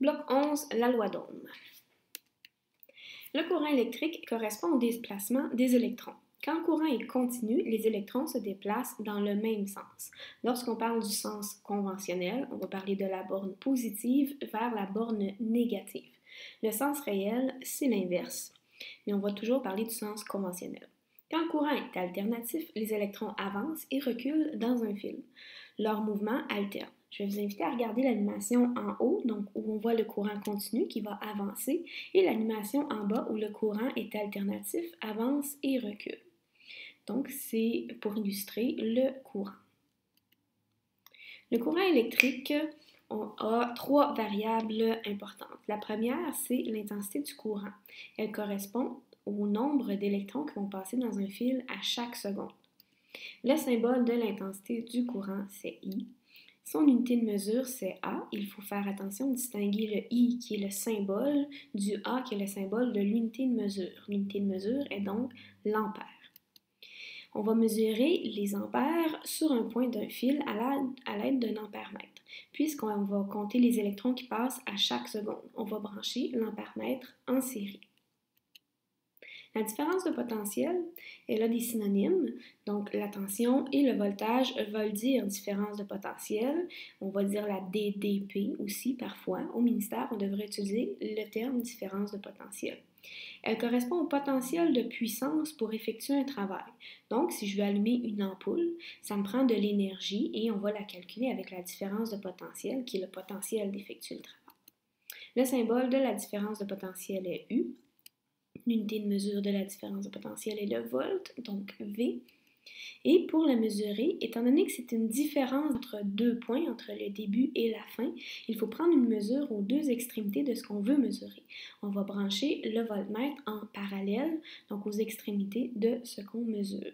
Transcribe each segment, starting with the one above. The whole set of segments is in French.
Bloc 11, la loi d'Ohm. Le courant électrique correspond au déplacement des électrons. Quand le courant est continu, les électrons se déplacent dans le même sens. Lorsqu'on parle du sens conventionnel, on va parler de la borne positive vers la borne négative. Le sens réel, c'est l'inverse, mais on va toujours parler du sens conventionnel. Quand le courant est alternatif, les électrons avancent et reculent dans un fil. Leur mouvement alterne. Je vais vous inviter à regarder l'animation en haut, donc où on voit le courant continu qui va avancer, et l'animation en bas où le courant est alternatif, avance et recule. Donc, c'est pour illustrer le courant. Le courant électrique a trois variables importantes. La première, c'est l'intensité du courant. Elle correspond au nombre d'électrons qui vont passer dans un fil à chaque seconde. Le symbole de l'intensité du courant, c'est I. Son unité de mesure, c'est A. Il faut faire attention de distinguer le I, qui est le symbole, du A, qui est le symbole de l'unité de mesure. L'unité de mesure est donc l'ampère. On va mesurer les ampères sur un point d'un fil à l'aide d'un ampèremètre. Puisqu'on va compter les électrons qui passent à chaque seconde, on va brancher l'ampèremètre en série. La différence de potentiel, elle a des synonymes, donc la tension et le voltage veulent dire différence de potentiel. On va dire la DDP aussi parfois. Au ministère, on devrait utiliser le terme différence de potentiel. Elle correspond au potentiel de puissance pour effectuer un travail. Donc, si je veux allumer une ampoule, ça me prend de l'énergie et on va la calculer avec la différence de potentiel, qui est le potentiel d'effectuer le travail. Le symbole de la différence de potentiel est U. L'unité de mesure de la différence de potentiel est le volt, donc V. Et pour la mesurer, étant donné que c'est une différence entre deux points, entre le début et la fin, il faut prendre une mesure aux deux extrémités de ce qu'on veut mesurer. On va brancher le voltmètre en parallèle, donc aux extrémités de ce qu'on mesure.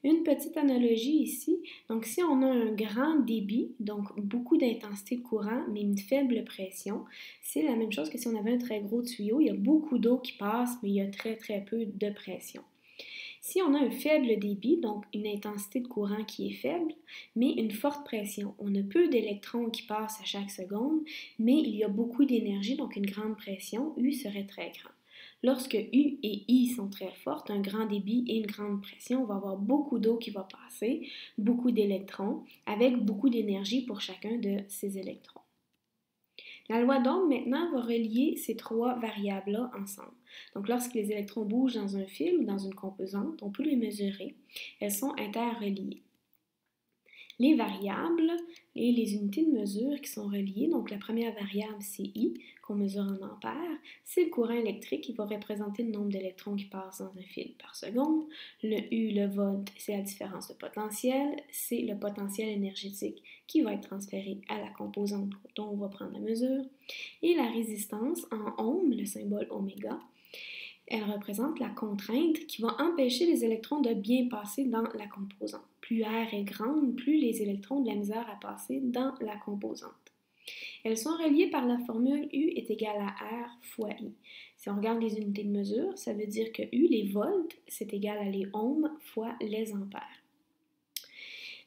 Une petite analogie ici, donc si on a un grand débit, donc beaucoup d'intensité de courant, mais une faible pression, c'est la même chose que si on avait un très gros tuyau, il y a beaucoup d'eau qui passe, mais il y a très peu de pression. Si on a un faible débit, donc une intensité de courant qui est faible, mais une forte pression, on a peu d'électrons qui passent à chaque seconde, mais il y a beaucoup d'énergie, donc une grande pression, U serait très grand. Lorsque U et I sont très fortes, un grand débit et une grande pression, on va avoir beaucoup d'eau qui va passer, beaucoup d'électrons, avec beaucoup d'énergie pour chacun de ces électrons. La loi d'Ohm, maintenant, va relier ces trois variables-là ensemble. Donc, lorsque les électrons bougent dans un fil ou dans une composante, on peut les mesurer. Elles sont interreliées. Les variables et les unités de mesure qui sont reliées, donc la première variable, c'est I, qu'on mesure en ampères. C'est le courant électrique qui va représenter le nombre d'électrons qui passent dans un fil par seconde. Le U, le volt, c'est la différence de potentiel. C'est le potentiel énergétique qui va être transféré à la composante dont on va prendre la mesure. Et la résistance en ohm, le symbole oméga, elle représente la contrainte qui va empêcher les électrons de bien passer dans la composante. Plus R est grande, plus les électrons ont de la misère à passer dans la composante. Elles sont reliées par la formule U est égal à R fois I. Si on regarde les unités de mesure, ça veut dire que U, les volts, c'est égal à les ohms fois les ampères.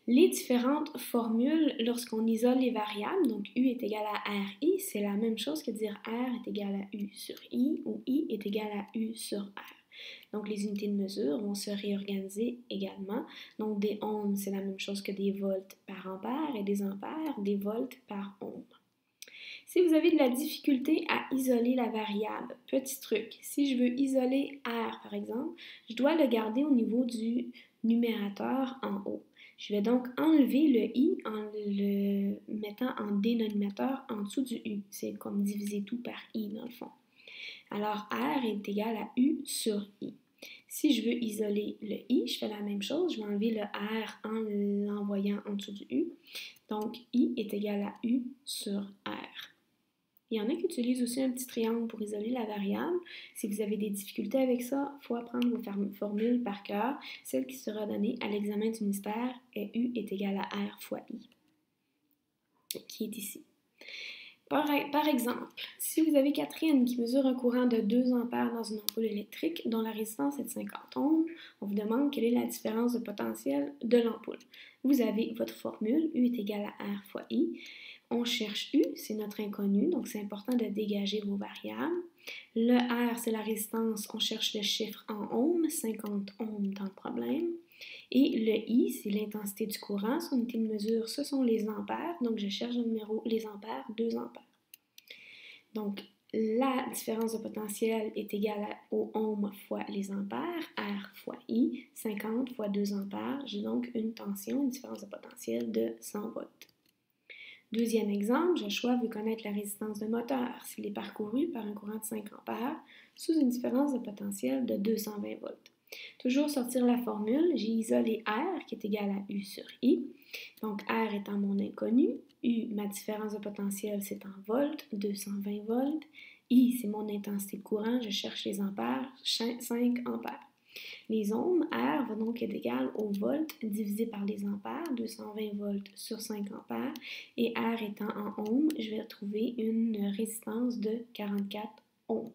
Les différentes formules, lorsqu'on isole les variables, donc U est égal à RI, c'est la même chose que dire R est égal à U sur I ou I est égal à U sur R. Donc les unités de mesure vont se réorganiser également. Donc des ohms, c'est la même chose que des volts par ampère et des ampères, des volts par ohm. Si vous avez de la difficulté à isoler la variable, petit truc, si je veux isoler R par exemple, je dois le garder au niveau du numérateur en haut. Je vais donc enlever le I en le mettant en dénominateur en dessous du U. C'est comme diviser tout par I dans le fond. Alors R est égal à U sur I. Si je veux isoler le I, je fais la même chose. Je vais enlever le R en l'envoyant en dessous du U. Donc I est égal à U sur R. Il y en a qui utilisent aussi un petit triangle pour isoler la variable. Si vous avez des difficultés avec ça, il faut apprendre vos formules par cœur. Celle qui sera donnée à l'examen du ministère est U est égal à R fois I, qui est ici. Par exemple, si vous avez Catherine qui mesure un courant de 2 ampères dans une ampoule électrique dont la résistance est de 50 ohms, on vous demande quelle est la différence de potentiel de l'ampoule. Vous avez votre formule, U est égal à R fois I. On cherche U, c'est notre inconnu, donc c'est important de dégager vos variables. Le R, c'est la résistance, on cherche le chiffre en ohms, 50 ohms dans le problème. Et le I, c'est l'intensité du courant. Son unité de mesure, ce sont les ampères. Donc, je cherche le numéro les ampères, 2 ampères. Donc, la différence de potentiel est égale au ohm fois les ampères, R fois I, 50 fois 2 ampères. J'ai donc une tension, une différence de potentiel de 100 volts. Deuxième exemple, Joshua veut connaître la résistance d'un moteur s'il est parcouru par un courant de 5 ampères sous une différence de potentiel de 220 volts. Toujours sortir la formule, j'ai isolé R qui est égal à U sur I. Donc R étant mon inconnu, U, ma différence de potentiel, c'est en volts, 220 volts. I, c'est mon intensité de courant, je cherche les ampères, 5 ampères. Les ohms, R va donc être égal au volt divisé par les ampères, 220 volts sur 5 ampères. Et R étant en ohms, je vais retrouver une résistance de 44 ohms.